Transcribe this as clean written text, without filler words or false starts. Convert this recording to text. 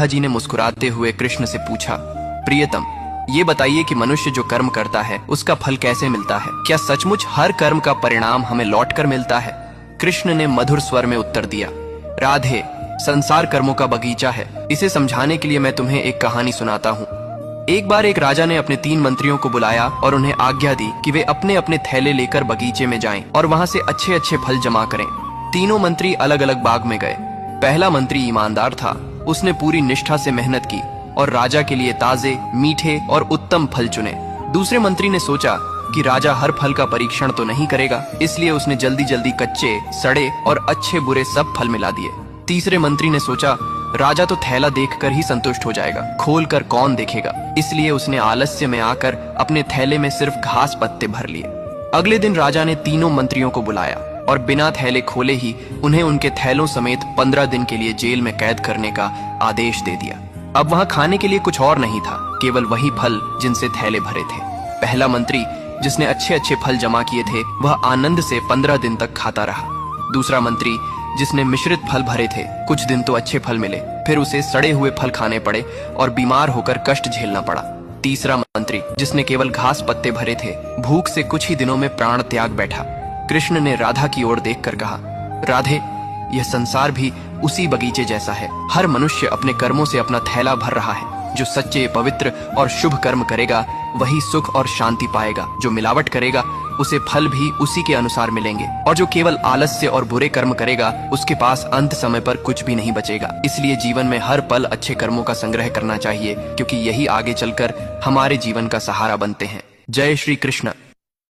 जी ने मुस्कुराते हुए कृष्ण से पूछा, प्रियतम, ये बताइए कि मनुष्य जो कर्म करता है उसका फल कैसे मिलता है? क्या सचमुच हर कर्म का परिणाम हमें लौटकर मिलता है? कृष्ण ने मधुर स्वर में उत्तर दिया, राधे, संसार कर्मों का बगीचा है। इसे समझाने के लिए मैं तुम्हें एक कहानी सुनाता हूँ। एक बार एक राजा ने अपने 3 मंत्रियों को बुलाया और उन्हें आज्ञा दी कि वे अपने अपने थैले लेकर बगीचे में जाएं और वहां से अच्छे अच्छे फल जमा करें। तीनों मंत्री अलग अलग बाग में गए। पहला मंत्री ईमानदार था। उसने पूरी निष्ठा से मेहनत की और राजा के लिए ताजे, मीठे और उत्तम फल चुने। दूसरे मंत्री ने सोचा कि राजा हर फल का परीक्षण तो नहीं करेगा, इसलिए उसने जल्दी जल्दी कच्चे, सड़े और अच्छे बुरे सब फल मिला दिए। तीसरे मंत्री ने सोचा राजा तो थैला देखकर ही संतुष्ट हो जाएगा, खोलकर कौन देखेगा, इसलिए उसने आलस्य में आकर अपने थैले में सिर्फ घास पत्ते भर लिए। अगले दिन राजा ने तीनों मंत्रियों को बुलाया और बिना थैले खोले ही उन्हें उनके थैलों समेत 15 दिन के लिए जेल में कैद करने का आदेश दे दिया। अब वहां खाने के लिए कुछ और नहीं था, केवल वही फल जिनसे थैले भरे थे। पहला मंत्री, जिसने अच्छे अच्छे फल जमा किए थे, वह आनंद से 15 दिन तक खाता रहा। दूसरा मंत्री, जिसने मिश्रित फल भरे थे, कुछ दिन तो अच्छे फल मिले, फिर उसे सड़े हुए फल खाने पड़े और बीमार होकर कष्ट झेलना पड़ा। तीसरा मंत्री, जिसने केवल घास पत्ते भरे थे, भूख से कुछ ही दिनों में प्राण त्याग बैठा। कृष्ण ने राधा की ओर देखकर कहा, राधे, यह संसार भी उसी बगीचे जैसा है। हर मनुष्य अपने कर्मों से अपना थैला भर रहा है। जो सच्चे, पवित्र और शुभ कर्म करेगा वही सुख और शांति पाएगा। जो मिलावट करेगा उसे फल भी उसी के अनुसार मिलेंगे, और जो केवल आलस्य और बुरे कर्म करेगा उसके पास अंत समय पर कुछ भी नहीं बचेगा। इसलिए जीवन में हर पल अच्छे कर्मों का संग्रह करना चाहिए, क्योंकि यही आगे चलकर हमारे जीवन का सहारा बनते हैं। जय श्री कृष्ण।